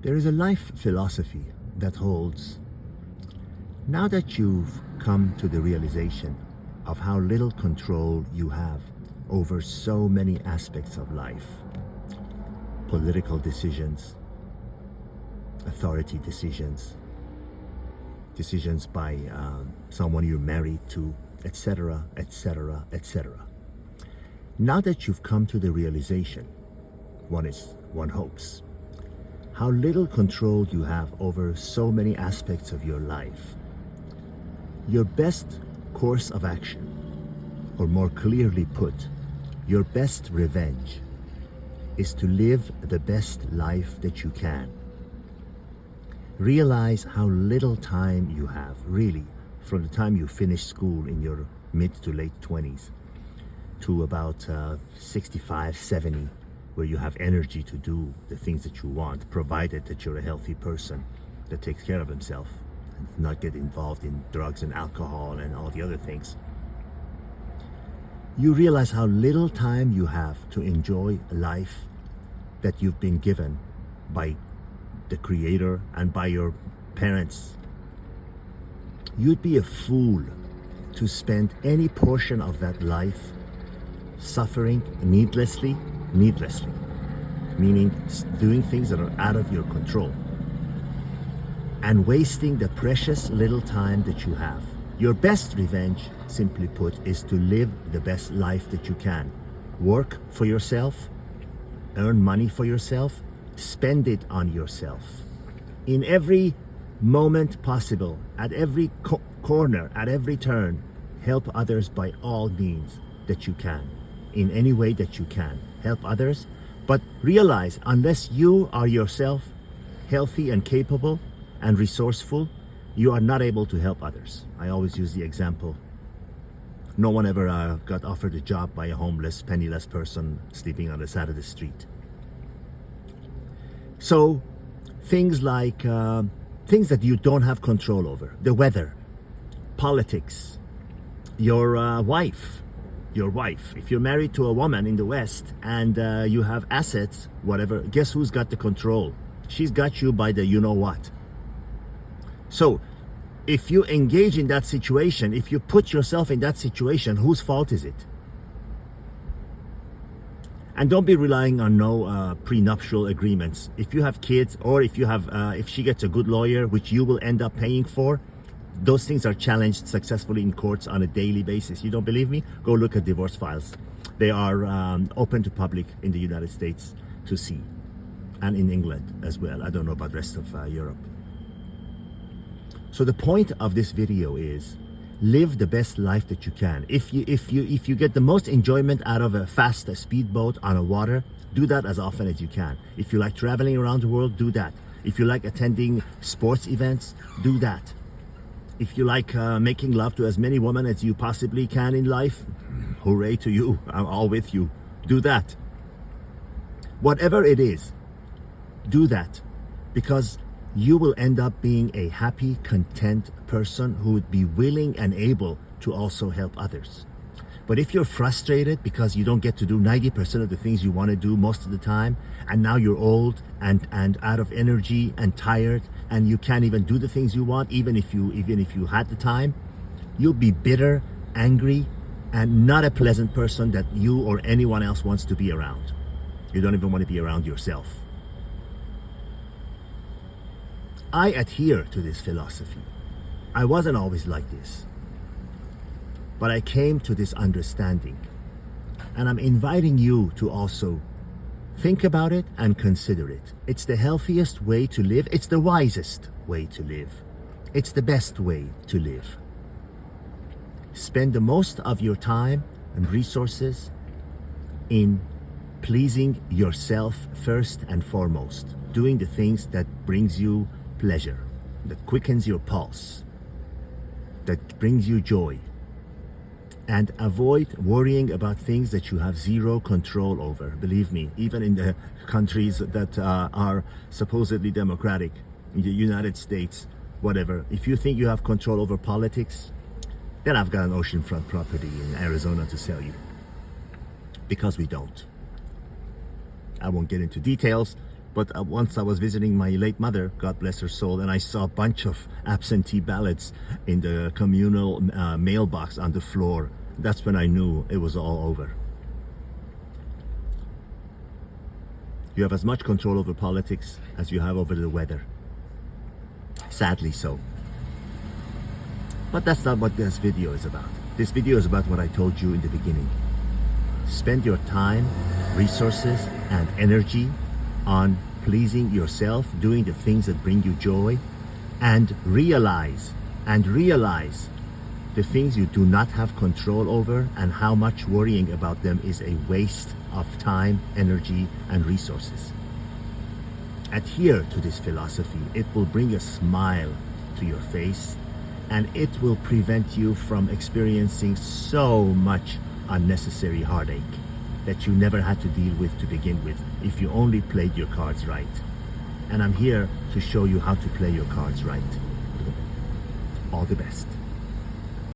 There is a life philosophy that holds, now that you've come to the realization of how little control you have over so many aspects of life, political decisions, authority decisions, decisions by someone you're married to, etc., etc., etc. Now that you've come to the realization, one hopes, how little control you have over so many aspects of your life, your best course of action, or more clearly put, your best revenge, is to live the best life that you can. Realize how little time you have, really, from the time you finish school in your mid to late 20s to about 65, 70, where you have energy to do the things that you want, provided that you're a healthy person that takes care of himself and not get involved in drugs and alcohol and all the other things. You realize how little time you have to enjoy life that you've been given by the Creator and by your parents. You'd be a fool to spend any portion of that life suffering needlessly, meaning doing things that are out of your control and wasting the precious little time that you have. Your best revenge, simply put, is to live the best life that you can. Work for yourself, earn money for yourself, spend it on yourself. In every moment possible, at every corner, at every turn, help others by all means that you can. In any way that you can, help others. But realize, unless you are yourself healthy and capable and resourceful, you are not able to help others. I always use the example. No one ever got offered a job by a homeless, penniless person sleeping on the side of the street. So things like things that you don't have control over, the weather, politics, your wife. If you're married to a woman in the West and you have assets, whatever, guess who's got the control? She's got you by the you know what. So if you engage in that situation, if you put yourself in that situation, whose fault is it? And don't be relying on no prenuptial agreements. If you have kids, or if you have, if she gets a good lawyer, which you will end up paying for, those things are challenged successfully in courts on a daily basis. You don't believe me? Go look at divorce files. They are open to public in the United States to see, and in England as well. I don't know about the rest of Europe. So the point of this video is, live the best life that you can. If you get the most enjoyment out of a fast speedboat on a water, do that as often as you can. If you like traveling around the world, do that. If you like attending sports events, do that. If you like making love to as many women as you possibly can in life, hooray to you, I'm all with you. Do that. Whatever it is, do that, because you will end up being a happy, content person who would be willing and able to also help others. But if you're frustrated because you don't get to do 90% of the things you want to do most of the time, and now you're old and out of energy and tired, and you can't even do the things you want, even if you had the time, you'll be bitter, angry, and not a pleasant person that you or anyone else wants to be around. You don't even want to be around yourself. I adhere to this philosophy. I wasn't always like this, but I came to this understanding, and I'm inviting you to also think about it and consider it. It's the healthiest way to live. It's the wisest way to live. It's the best way to live. Spend the most of your time and resources in pleasing yourself first and foremost, doing the things that brings you pleasure, that quickens your pulse, that brings you joy, and avoid worrying about things that you have zero control over. Believe me, even in the countries that are supposedly democratic, in the United States, whatever, if you think you have control over politics, then I've got an oceanfront property in Arizona to sell you, because we don't. I won't get into details, But once I was visiting my late mother, God bless her soul, and I saw a bunch of absentee ballots in the communal mailbox on the floor. That's when I knew it was all over. You have as much control over politics as you have over the weather. Sadly so. But that's not what this video is about. This video is about what I told you in the beginning. Spend your time, resources, and energy on pleasing yourself, doing the things that bring you joy, and realize the things you do not have control over and how much worrying about them is a waste of time, energy, and resources. Adhere to this philosophy. It will bring a smile to your face, and it will prevent you from experiencing so much unnecessary heartache that you never had to deal with to begin with if you only played your cards right. And I'm here to show you how to play your cards right. All the best.